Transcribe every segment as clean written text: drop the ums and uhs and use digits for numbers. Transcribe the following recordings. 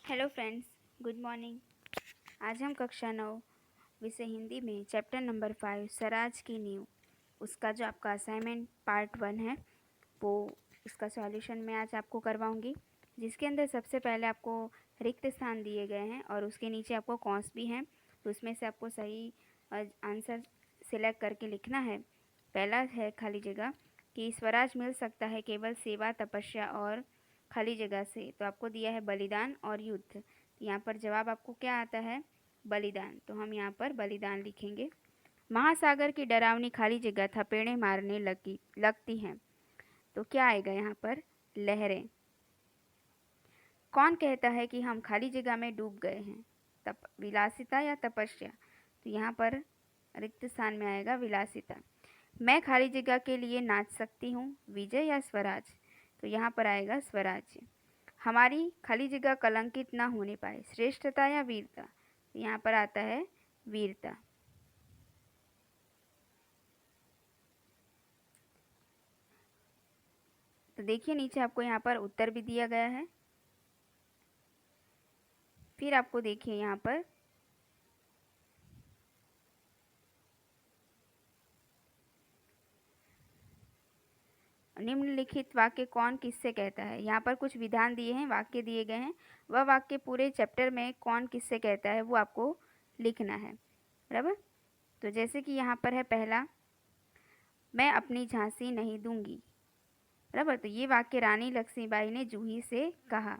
Hello friends, good morning. आज हम कक्षा 9 विषय हिंदी में चैप्टर नंबर 5 स्वराज की नींव, उसका जो आपका असाइनमेंट पार्ट 1 है वो उसका सॉल्यूशन मैं आज आपको करवाऊंगी, जिसके अंदर सबसे पहले आपको रिक्त स्थान दिए गए हैं और उसके नीचे आपको कौंस भी हैं। तो उसमें से आपको सही आंसर सिलेक्ट करके लिखना है। पहला है खाली जगह कि स्वराज मिल सकता है केवल सेवा, तपस्या और खाली जगह से। तो आपको दिया है बलिदान और युद्ध। तो यहाँ पर जवाब आपको क्या आता है? बलिदान। तो हम यहाँ पर बलिदान लिखेंगे। महासागर की डरावनी खाली जगह थपेड़े मारने लगती हैं। तो क्या आएगा यहाँ पर? लहरें। कौन कहता है कि हम खाली जगह में डूब गए हैं? विलासिता या तपस्या? तो यहाँ पर रिक्त स्थान में आएगा विलासिता। मैं खाली जगह के लिए नाच सकती हूँ, विजय या स्वराज? तो यहाँ पर आएगा स्वराज्य। हमारी खाली जगह कलंकित ना होने पाए, श्रेष्ठता या वीरता? तो यहाँ पर आता है वीरता। तो देखिए नीचे आपको यहाँ पर उत्तर भी दिया गया है। फिर आपको देखिए यहाँ पर निम्नलिखित वाक्य कौन किससे कहता है? यहाँ पर कुछ विधान दिए हैं, वाक्य दिए गए हैं। वह वाक्य पूरे चैप्टर में कौन किससे कहता है वो आपको लिखना है, बराबर। तो जैसे कि यहाँ पर है पहला, मैं अपनी झांसी नहीं दूंगी, बराबर। तो ये वाक्य रानी लक्ष्मीबाई ने जूही से कहा।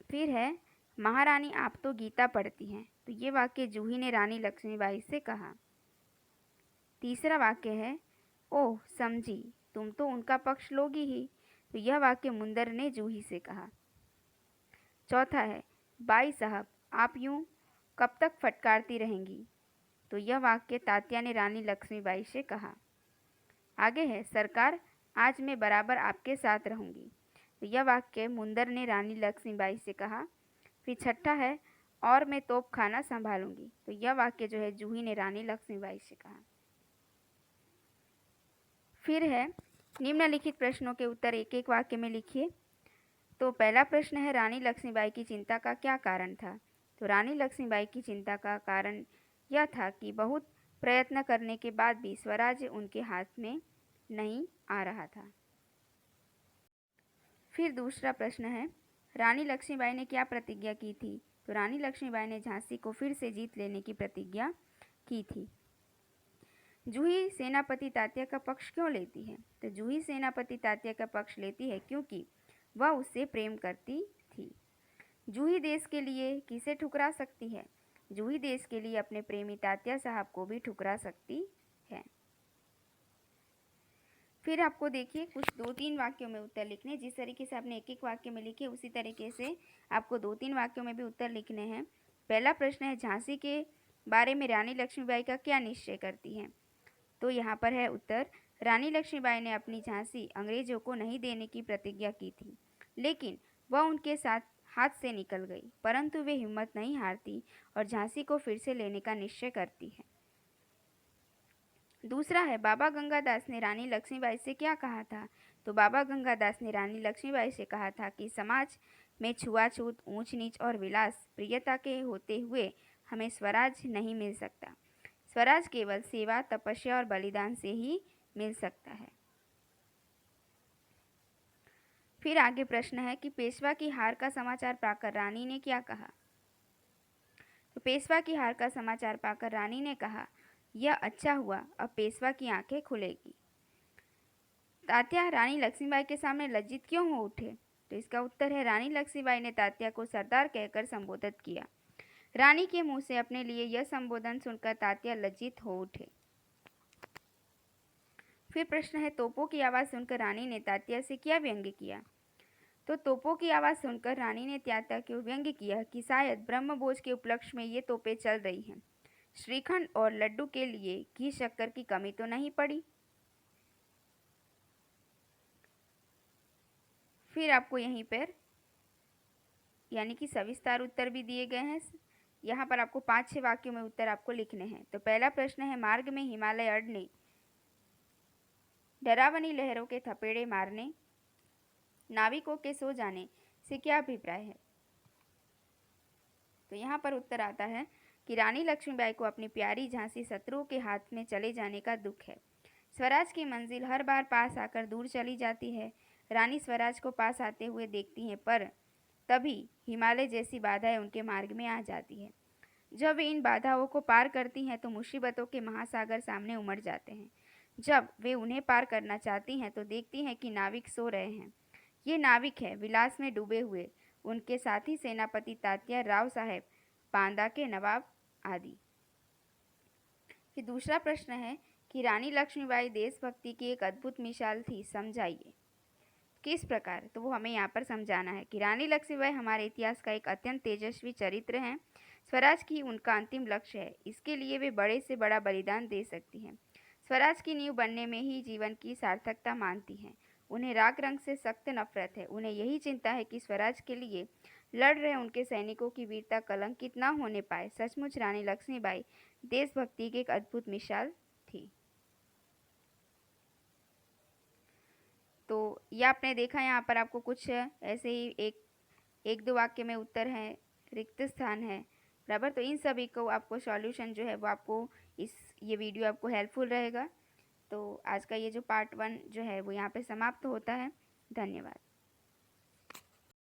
फिर है, महारानी आप तो गीता पढ़ती हैं। तो ये वाक्य जूही ने रानी लक्ष्मीबाई से कहा। तीसरा वाक्य है, ओह समझी, तुम तो उनका पक्ष लोगी ही। तो यह वाक्य मुंदर ने जूही से कहा। चौथा है, बाई साहब आप यूं कब तक फटकारती रहेंगी? तो यह वाक्य तात्या ने रानी लक्ष्मीबाई से कहा। आगे है, सरकार आज मैं बराबर आपके साथ रहूंगी। तो यह वाक्य मुंदर ने रानी लक्ष्मीबाई से कहा। फिर छठा है, और मैं तोप खाना संभालूंगी। तो यह वाक्य जो है जूही ने रानी लक्ष्मीबाई से कहा। फिर है, निम्नलिखित प्रश्नों के उत्तर एक एक वाक्य में लिखिए। तो पहला प्रश्न है, रानी लक्ष्मीबाई की चिंता का क्या कारण था? तो रानी लक्ष्मीबाई की चिंता का कारण यह था कि बहुत प्रयत्न करने के बाद भी स्वराज्य उनके हाथ में नहीं आ रहा था। फिर दूसरा प्रश्न है, रानी लक्ष्मीबाई ने क्या प्रतिज्ञा की थी? तो रानी लक्ष्मीबाई ने झांसी को फिर से जीत लेने की प्रतिज्ञा की थी। जूही सेनापति तात्या का पक्ष क्यों लेती है? तो जूही सेनापति तात्या का पक्ष लेती है क्योंकि वह उससे प्रेम करती थी। जूही देश के लिए किसे ठुकरा सकती है? जूही देश के लिए अपने प्रेमी तात्या साहब को भी ठुकरा सकती है। फिर आपको देखिए कुछ 2-3 वाक्यों में उत्तर लिखने। जिस तरीके से आपने एक एक वाक्य में लिखे उसी तरीके से आपको 2-3 वाक्यों में भी उत्तर लिखने हैं। पहला प्रश्न है, झांसी के बारे में रानी लक्ष्मीबाई का क्या निश्चय करती हैं? तो यहाँ पर है उत्तर, रानी लक्ष्मीबाई ने अपनी झांसी अंग्रेजों को नहीं देने की प्रतिज्ञा की थी, लेकिन वह उनके साथ हाथ से निकल गई, परंतु वे हिम्मत नहीं हारती और झांसी को फिर से लेने का निश्चय करती है। दूसरा है, बाबा गंगादास ने रानी लक्ष्मीबाई से क्या कहा था? तो बाबा गंगादास ने रानी लक्ष्मीबाई से कहा था कि समाज में छुआछूत, ऊंच नीच और विलास प्रियता के होते हुए हमें स्वराज नहीं मिल सकता। स्वराज केवल सेवा, तपस्या और बलिदान से ही मिल सकता है। फिर आगे प्रश्न है कि पेशवा की हार का समाचार पाकर रानी ने क्या कहा? तो पेशवा की हार का समाचार पाकर रानी ने कहा, यह अच्छा हुआ, अब पेशवा की आंखें खुलेगी। तात्या रानी लक्ष्मीबाई के सामने लज्जित क्यों हो उठे? तो इसका उत्तर है, रानी लक्ष्मीबाई ने तात्या को सरदार कहकर संबोधित किया। रानी के मुंह से अपने लिए यह संबोधन सुनकर तात्या लज्जित हो उठे। फिर प्रश्न है, तोपों की आवाज़ सुनकर रानी ने तात्या से क्या व्यंग्य किया? तो तोपों की आवाज़ सुनकर रानी ने तात्या को व्यंग्य किया कि शायद ब्रह्मभोज के उपलक्ष्य में ये तोपें चल रही हैं। श्रीखंड और लड्डू के लिए घी शक्कर की कमी तो नहीं पड़ी। फिर आपको यहीं पर यानी कि सविस्तार उत्तर भी दिए गए हैं। यहाँ पर आपको 5-6 वाक्यों में उत्तर आपको लिखने हैं। तो पहला प्रश्न है, मार्ग में हिमालय अड़ने, डरावनी लहरों के थपेड़े मारने, नाविकों के सो जाने से क्या अभिप्राय है? तो यहाँ पर उत्तर आता है कि रानी लक्ष्मीबाई को अपनी प्यारी झांसी शत्रुओं के हाथ में चले जाने का दुख है। स्वराज की मंजिल हर बार पास आकर दूर चली जाती है। रानी स्वराज को पास आते हुए देखती हैं, पर तभी हिमालय जैसी बाधाएं उनके मार्ग में आ जाती है। जब वे इन बाधाओं को पार करती हैं तो मुसीबतों के महासागर सामने उमड़ जाते हैं। जब वे उन्हें पार करना चाहती हैं तो देखती हैं कि नाविक सो रहे हैं। ये नाविक है विलास में डूबे हुए, उनके साथी सेनापति तात्या राव साहेब, बांदा के नवाब आदि। फिर दूसरा प्रश्न है कि रानी लक्ष्मीबाई देशभक्ति की एक अद्भुत मिसाल थी, समझाइए। किस प्रकार? तो वो हमें यहाँ पर समझाना है कि रानी लक्ष्मीबाई हमारे इतिहास का एक अत्यंत तेजस्वी चरित्र हैं। स्वराज की उनका अंतिम लक्ष्य है, इसके लिए वे बड़े से बड़ा बलिदान दे सकती हैं। स्वराज की नींव बनने में ही जीवन की सार्थकता मानती हैं। उन्हें राग रंग से सख्त नफरत है। उन्हें यही चिंता है कि स्वराज के लिए लड़ रहे उनके सैनिकों की वीरता कलंकित न होने पाए। सचमुच रानी लक्ष्मीबाई देशभक्ति की एक अद्भुत मिसाल थी। तो ये आपने देखा, यहाँ पर आपको कुछ ऐसे ही एक दो वाक्य में उत्तर है, रिक्त स्थान है, बराबर। तो इन सभी को आपको सॉल्यूशन जो है वो आपको ये वीडियो आपको हेल्पफुल रहेगा। तो आज का ये जो पार्ट 1 जो है वो यहाँ पे समाप्त होता है। धन्यवाद।